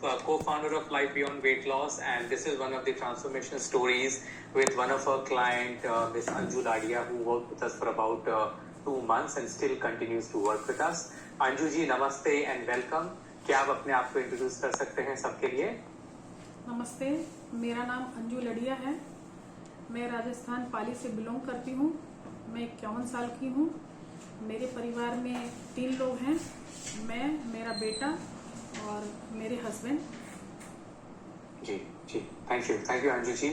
co-founder of Life Beyond Weight Loss, and this is one of the transformation stories with one of our client, Miss Anju Ladia, who worked with us for about 2 months and still continues to work with us. Anju ji, namaste and welcome. क्या आप अपने आप को introduce कर सकते हैं सबके लिए? नमस्ते, मेरा नाम अंजू लड़िया है। मैं राजस्थान पाली से बिलोंग करती हूँ। मैं 51 साल की हूँ। मेरे परिवार में 3 लोग हैं, मैं, मेरा बेटा और मेरे हस्बैंड। जी जी, थैंक यू अंजू जी।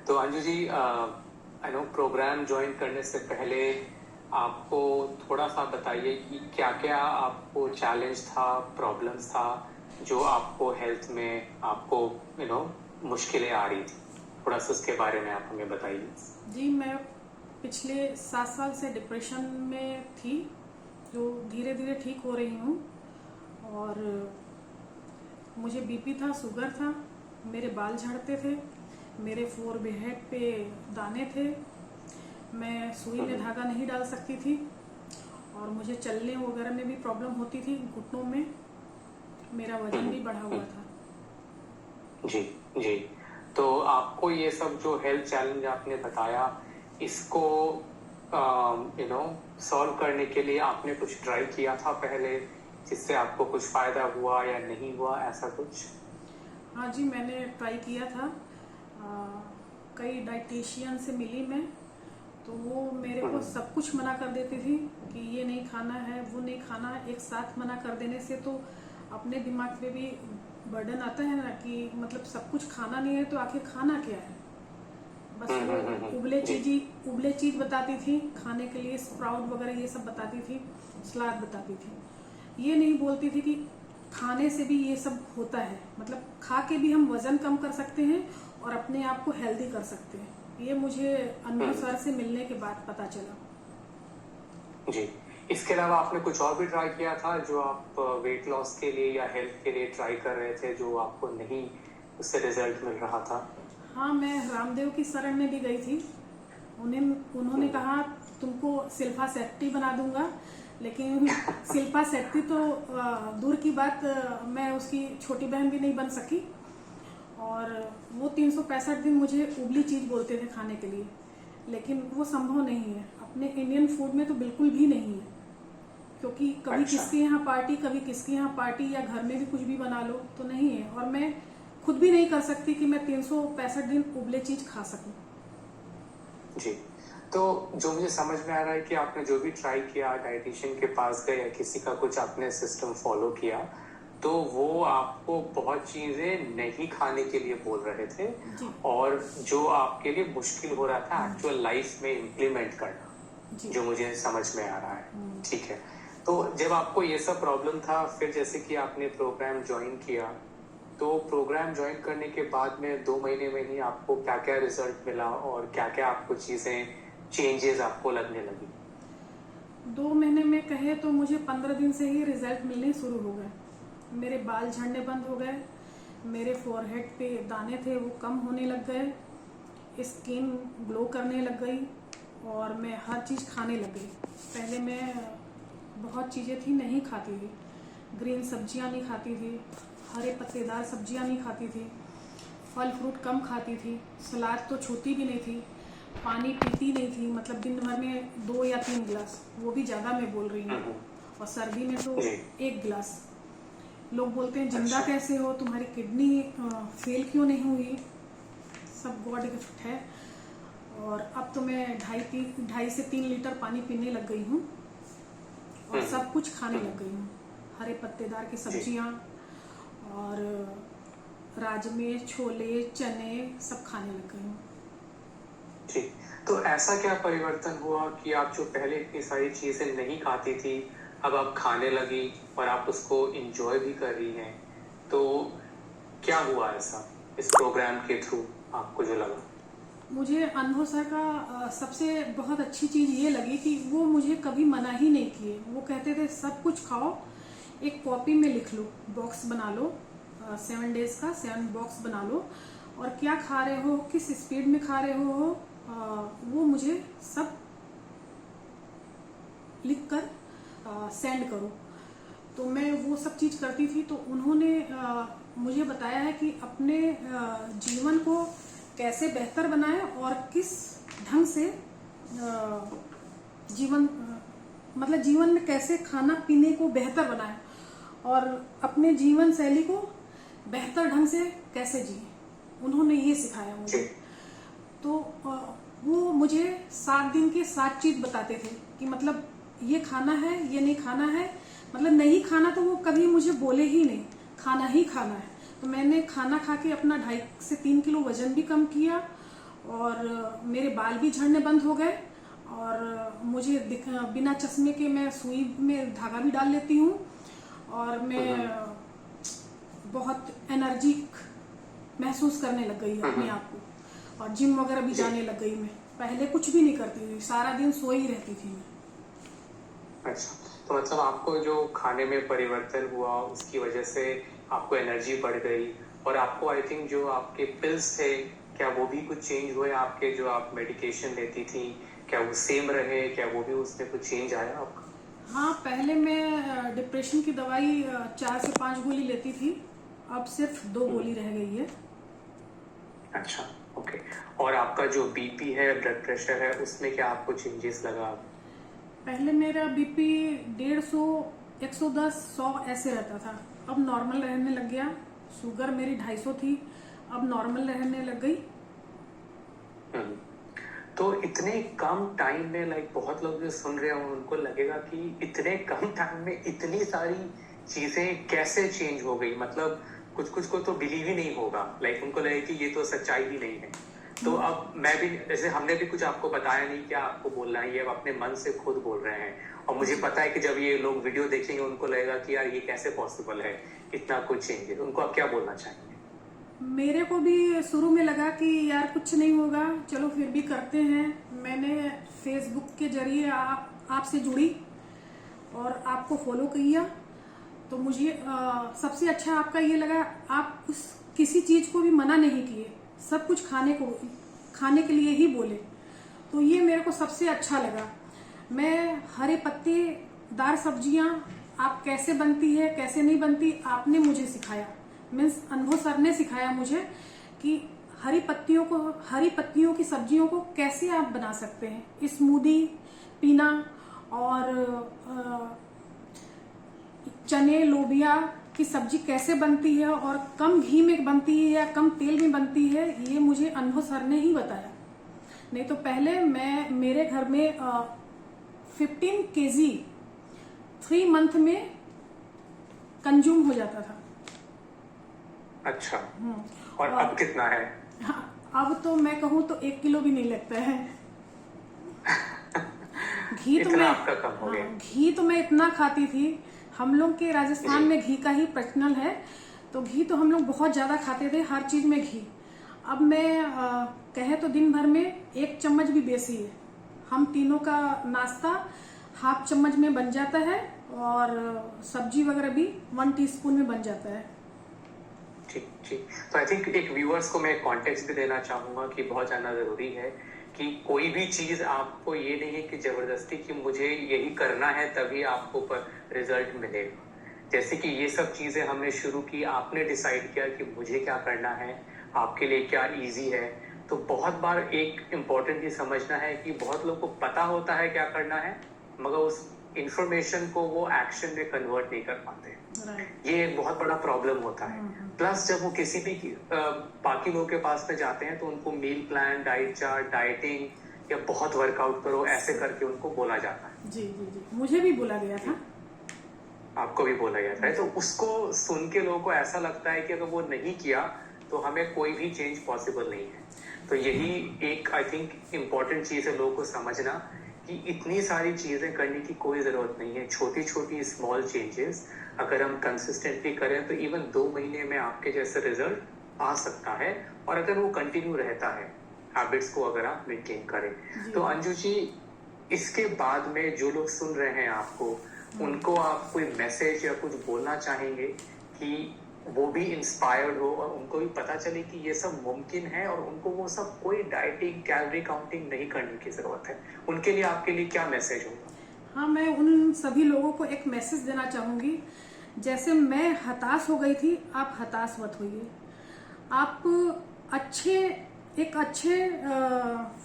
तो Anju ji, I know program join करने से पहले आपको थोड़ा सा बताइए कि क्या क्या आपको चैलेंज था, प्रॉब्लम्स था जो आपको हेल्थ में आपको मुश्किलें आ रही थी। थोड़ा सा उसके बारे में आप हमें बताइए। जी, मैं पिछले 7 साल से डिप्रेशन में थी, जो धीरे धीरे ठीक हो रही हूँ। और मुझे बीपी था, शुगर था, मेरे बाल झड़ते थे, मेरे फोरहेड पे दाने थे, मैं सुई में धागा नहीं डाल सकती थी और मुझे चलने वगैरह में भी प्रॉब्लम होती थी, घुटनों में। मेरा वजन भी बढ़ा हुआ था। जी जी, तो आपको ये सब जो हेल्थ चैलेंज आपने बताया, इसको सॉल्व करने के लिए आपने कुछ ट्राई किया था पहले, जिससे आपको कुछ फायदा हुआ या नहीं हुआ, ऐसा कुछ? हाँ जी, मैंने ट्राई किया था। कई डाइटिशियन से मिली मैं, तो वो मेरे को सब कुछ मना कर देती थी कि ये नहीं खाना है, वो नहीं खाना है। एक साथ मना कर देने से तो अपने दिमाग पे भी बर्डन आता है ना, कि मतलब सब कुछ खाना नहीं है तो आखिर खाना क्या है। बस वो उबले चीज बताती थी खाने के लिए, स्प्राउट वगैरह ये सब बताती थी, सलाद बताती थी। ये नहीं बोलती थी कि खाने से भी ये सब होता है, मतलब खा के भी हम वजन कम कर सकते हैं और अपने आप को हेल्दी कर सकते हैं। ये मुझे अनुभव सर से मिलने के बाद पता चला। जी, इसके अलावा आपने कुछ और भी ट्राई किया था जो आप वेट लॉस के लिए या हेल्थ के लिए ट्राई कर रहे थे, जो आपको नहीं उससे रिजल्ट मिल रहा था? हाँ, मैं रामदेव की शरण में भी गई थी। उन्होंने कहा तुमको शिल्पा शेट्टी बना दूंगा, लेकिन शिल्पा शेट्टी तो दूर की बात, मैं उसकी छोटी बहन भी नहीं बन सकी। और वो 365 दिन मुझे उबली चीज बोलते थे खाने के लिए, लेकिन वो संभव नहीं है। अपने इंडियन फूड में तो बिल्कुल भी नहीं है, क्योंकि कभी किसके यहाँ पार्टी, कभी किसके यहाँ पार्टी, या घर में भी कुछ भी बना लो तो नहीं है। और मैं खुद भी नहीं कर सकती कि मैं 365 दिन उबले चीज खा सकूं। जी, तो जो मुझे समझ में आ रहा है कि आपने जो भी ट्राई किया, डाइटिशियन के पास गए या किसी का कुछ आपने सिस्टम फॉलो किया, तो वो आपको बहुत चीजें नहीं खाने के लिए बोल रहे थे और जो आपके लिए मुश्किल हो रहा था एक्चुअल लाइफ में इम्प्लीमेंट करना, जो मुझे समझ में आ रहा है। ठीक है, तो जब आपको ये सब प्रॉब्लम था, फिर जैसे कि आपने प्रोग्राम ज्वाइन किया, तो प्रोग्राम ज्वाइन करने के बाद में 2 महीने में ही आपको क्या क्या रिजल्ट मिला और क्या क्या आपको चीजें चेंजेस आपको लगने लगी? 2 महीने में कहे तो मुझे 15 दिन से ही रिजल्ट मिलने शुरू हो गए। मेरे बाल झड़ने बंद हो गए, मेरे फोरहेड पे दाने थे वो कम होने लग गए, स्किन ग्लो करने लग गई और मैं हर चीज़ खाने लग गई। पहले मैं बहुत चीज़ें थी नहीं खाती थी, ग्रीन सब्जियां नहीं खाती थी, हरे पत्तेदार सब्जियां नहीं खाती थी, फल फ्रूट कम खाती थी, सलाद तो छूती भी नहीं थी, पानी पीती नहीं थी, मतलब दिन भर में 2 या 3 गिलास, वो भी ज़्यादा मैं बोल रही हूँ। और सर्दी में तो 1 गिलास। लोग बोलते हैं जिंदा कैसे हो, तुम्हारी किडनी फेल क्यों नहीं हुई, सब गॉड गिफ्ट है। और अब तो मैं 2.5 से 3 लीटर पानी पीने लग गई हूँ और सब कुछ खाने लग गई हूँ। हरे पत्तेदार की सब्जियाँ और राजमे, छोले, चने सब खाने लग गई हूँ। ठीक, तो ऐसा क्या परिवर्तन हुआ कि आप जो पहले इतनी सारी चीजें नहीं खाती थी, अब आप खाने लगी और आप उसको एंजॉय भी कर रही हैं? तो क्या हुआ ऐसा इस प्रोग्राम के थ्रू आपको जो लगा? मुझे अनुभव सर का सबसे बहुत अच्छी चीज़ ये लगी कि वो मुझे कभी मना ही नहीं किए। वो कहते थे सब कुछ खाओ, एक कॉपी में लिख लो, बॉक्स बना लो, 7 डेज का 7 बॉक्स बना लो, और क्या खा रहे हो, किस स्पीड में खा रहे हो, वो मुझे सब लिख कर सेंड करो। तो मैं वो सब चीज़ करती थी। तो उन्होंने मुझे बताया है कि अपने जीवन को कैसे बेहतर बनाएं और किस ढंग से मतलब जीवन में कैसे खाना पीने को बेहतर बनाएं और अपने जीवन शैली को बेहतर ढंग से कैसे जिए। उन्होंने ये सिखाया मुझे। तो वो मुझे 7 दिन के 7 चीज बताते थे कि मतलब ये खाना है, ये नहीं खाना है। मतलब नहीं खाना तो वो कभी मुझे बोले ही नहीं, खाना ही खाना है। तो मैंने खाना खा के अपना 2.5 से 3 किलो वजन भी कम किया और मेरे बाल भी झड़ने बंद हो गए और मुझे बिना चश्मे के मैं सुई में धागा भी डाल लेती हूँ और मैं बहुत एनर्जिक महसूस करने लग गई अपने आप को और जिम वगैरह भी जाने लग गई। मैं पहले कुछ भी नहीं करती थी, सारा दिन सोई ही रहती थी मैं। अच्छा, तो मतलब आपको जो खाने में परिवर्तन हुआ उसकी वजह से आपको एनर्जी बढ़ गई और आपको आई थिंक जो आपके पिल्स थे क्या वो भी कुछ चेंज हुए? आपके जो आप मेडिकेशन लेती थी क्या वो सेम रहे? क्या वो भी उसमें कुछ चेंज आया आपका? हाँ, पहले मैं डिप्रेशन की दवाई 4 से 5 गोली लेती थी, अब सिर्फ 2 गोली रह गई है। अच्छा, ओके। और आपका जो बीपी है, ब्लड प्रेशर है, उसमें क्या आपको चेंजेस लगा? पहले मेरा बीपी 150, 110, 100 ऐसे रहता था, अब नॉर्मल रहने लग गया। शुगर मेरी 250 थी, अब नॉर्मल रहने लग गई। तो इतने कम टाइम में लाइक बहुत लोग जो सुन रहे हो उनको लगेगा कि इतने कम टाइम में इतनी सारी चीजें कैसे चेंज हो गई। मतलब कुछ कुछ को तो बिलीव ही नहीं होगा, लाइक उनको लगे कि ये तो सच्चाई ही नहीं है। तो अब मैं भी जैसे हमने भी कुछ आपको बताया नहीं क्या आपको बोलना है, ये अब अपने मन से खुद बोल रहे हैं और मुझे पता है कि जब ये लोग वीडियो देखेंगे उनको लगेगा कि यार ये कैसे पॉसिबल है, इतना कुछ चेंज है। उनको आप क्या बोलना चाहेंगे? मेरे को भी शुरू में लगा कि यार कुछ नहीं होगा, चलो फिर भी करते हैं। मैंने फेसबुक के जरिए आपसे जुड़ी और आपको फॉलो किया। तो मुझे सबसे अच्छा आपका ये लगा, आप उस किसी चीज को भी मना नहीं किए, सब कुछ खाने के लिए ही बोले। तो ये मेरे को सबसे अच्छा लगा। मैं हरे पत्तेदार सब्जियां आप कैसे बनती है कैसे नहीं बनती आपने मुझे सिखाया, मीन्स अनुभव सर ने सिखाया मुझे कि हरी पत्तियों की सब्जियों को कैसे आप बना सकते हैं। स्मूदी पीना और चने लोबिया की सब्जी कैसे बनती है और कम घी में बनती है या कम तेल में बनती है, ये मुझे अनुभव सर ने ही बताया। नहीं तो पहले मेरे घर में 15 kg 3 मंथ में कंज्यूम हो जाता था। अच्छा, और अब कितना है? हाँ, अब तो मैं कहूँ तो 1 किलो भी नहीं लगता है। घी तो इतना आपका कम हो गया? घी तो मैं इतना खाती थी। हम लोग के राजस्थान में घी का ही प्रचलन है, तो घी तो हम लोग बहुत ज्यादा खाते थे, हर चीज में घी। अब मैं कहे तो दिन भर में 1 चम्मच भी बेसी है। हम तीनों का नाश्ता ½ चम्मच में बन जाता है और सब्जी वगैरह भी 1 टीस्पून में बन जाता है। ठीक ठीक। तो आई थिंक एक व्यूअर्स को मैं कॉन्टेक्स्ट भी देना चाहूंगा कि बहुत जानना जरूरी है कि कोई भी चीज आपको ये नहीं है कि जबरदस्ती कि मुझे यही करना है तभी आपको रिजल्ट मिलेगा। जैसे कि ये सब चीजें हमने शुरू की, आपने डिसाइड किया कि मुझे क्या करना है, आपके लिए क्या इजी है। तो बहुत बार एक इम्पोर्टेंट चीज समझना है कि बहुत लोग को पता होता है क्या करना है मगर उस इंफॉर्मेशन को वो एक्शन में कन्वर्ट नहीं कर पाते। ये एक बहुत बड़ा प्रॉब्लम होता है। प्लस जब वो किसी भी बाकी लोगों के पास में जाते हैं तो उनको meal plan, diet chart, dieting या बहुत वर्कआउट करो ऐसे करके उनको बोला जाता है। जी जी जी, मुझे भी बोला गया था। आपको भी बोला जाता है। तो उसको सुन के लोगों को ऐसा लगता है कि अगर वो नहीं किया तो हमें कोई भी चेंज पॉसिबल नहीं है। तो यही एक आई थिंक इम्पोर्टेंट चीज है लोगों को समझना कि इतनी सारी चीजें करने की कोई जरूरत नहीं है। छोटी छोटी स्मॉल चेंजेस अगर हम कंसिस्टेंटली करें तो इवन 2 महीने में आपके जैसे रिजल्ट आ सकता है। और अगर वो कंटिन्यू रहता है हैबिट्स को अगर आप मेंटेन करें। तो अंजू जी, इसके बाद में जो लोग सुन रहे हैं आपको, उनको आप कोई मैसेज या कुछ बोलना चाहेंगे कि वो भी इंस्पायर्ड हो और उनको भी पता चले कि ये सब मुमकिन है और उनको वो सब कोई डाइटिंग कैलोरी काउंटिंग नहीं करने की जरूरत है। उनके लिए आपके लिए क्या मैसेज होगा? हाँ, मैं उन सभी लोगों को एक मैसेज देना चाहूंगी जैसे मैं हताश हो गई थी, आप हताश मत होइए। आप एक अच्छे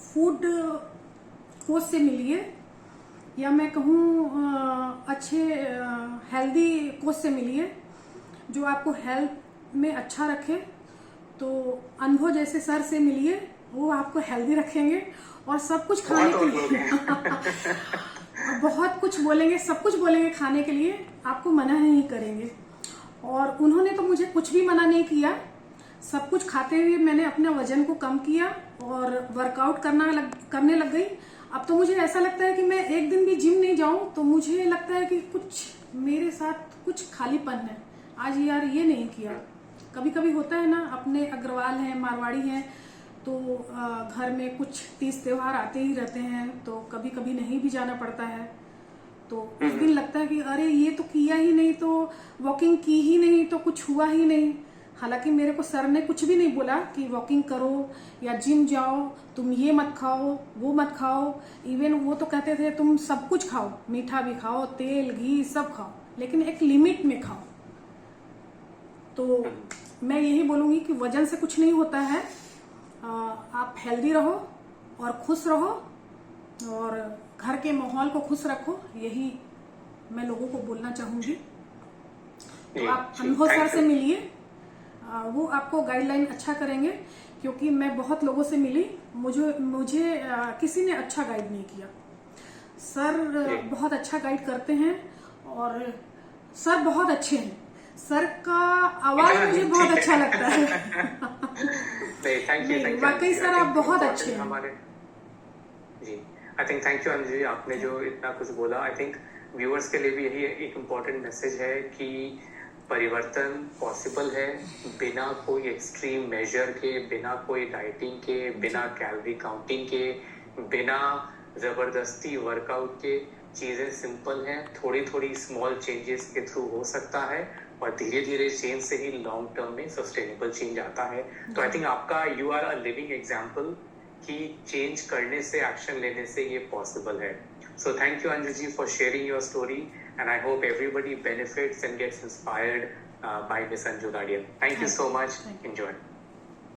फूड कोच से मिलिए, या मैं कहूँ अच्छे हेल्दी कोच से मिलिए जो आपको हेल्थ में अच्छा रखे। तो अनुभव जैसे सर से मिलिए, वो आपको हेल्दी रखेंगे और सब कुछ खाने के लिए बहुत कुछ बोलेंगे, सब कुछ बोलेंगे खाने के लिए, आपको मना नहीं करेंगे। और उन्होंने तो मुझे कुछ भी मना नहीं किया, सब कुछ खाते हुए मैंने अपने वजन को कम किया और वर्कआउट करने लग गई। अब तो मुझे ऐसा लगता है कि मैं एक दिन भी जिम नहीं जाऊं तो मुझे लगता है कि कुछ मेरे साथ कुछ खालीपन है, आज यार ये नहीं किया। कभी कभी होता है ना, अपने अग्रवाल हैं, मारवाड़ी हैं, तो घर में कुछ तीज त्योहार आते ही रहते हैं, तो कभी कभी नहीं भी जाना पड़ता है। तो उस दिन लगता है कि अरे ये तो किया ही नहीं, तो वॉकिंग की ही नहीं, तो कुछ हुआ ही नहीं। हालांकि मेरे को सर ने कुछ भी नहीं बोला कि वॉकिंग करो या जिम जाओ, तुम ये मत खाओ, वो मत खाओ। इवन वो तो कहते थे तुम सब कुछ खाओ, मीठा भी खाओ, तेल घी सब खाओ, लेकिन एक लिमिट में खाओ। तो मैं यही बोलूंगी कि वजन से कुछ नहीं होता है। आप हेल्दी रहो और खुश रहो और घर के माहौल को खुश रखो, यही मैं लोगों को बोलना चाहूंगी। तो आप अनुभव सर से मिलिए, वो आपको गाइडलाइन अच्छा करेंगे, क्योंकि मैं बहुत लोगों से मिली, मुझे किसी ने अच्छा गाइड नहीं किया। सर बहुत अच्छा गाइड करते हैं और सर बहुत अच्छे हैं। सर का आवाज मुझे बहुत अच्छा लगता है। वाकई सर आप बहुत अच्छे हैं। जी, I think thank you Anju ji, आपने जो इतना कुछ बोला। आई थिंक व्यूअर्स के लिए भी यही एक इम्पोर्टेंट मैसेज है कि परिवर्तन पॉसिबल है, बिना कोई एक्सट्रीम मेजर के, बिना कोई डाइटिंग के, बिना कैलोरी काउंटिंग के, बिना जबरदस्ती वर्कआउट के। चीजें सिंपल हैं, थोड़ी थोड़ी स्मॉल चेंजेस के थ्रू हो सकता है और धीरे धीरे चेंज से ही लॉन्ग टर्म में सस्टेनेबल चेंज आता है। तो आई थिंक आपका you are a living example कि चेंज करने से, एक्शन लेने से ये पॉसिबल है। So thank you Anju ji for sharing your story, and I hope everybody benefits and gets inspired by Miss Anju Gadia. Thank you so much. Enjoy.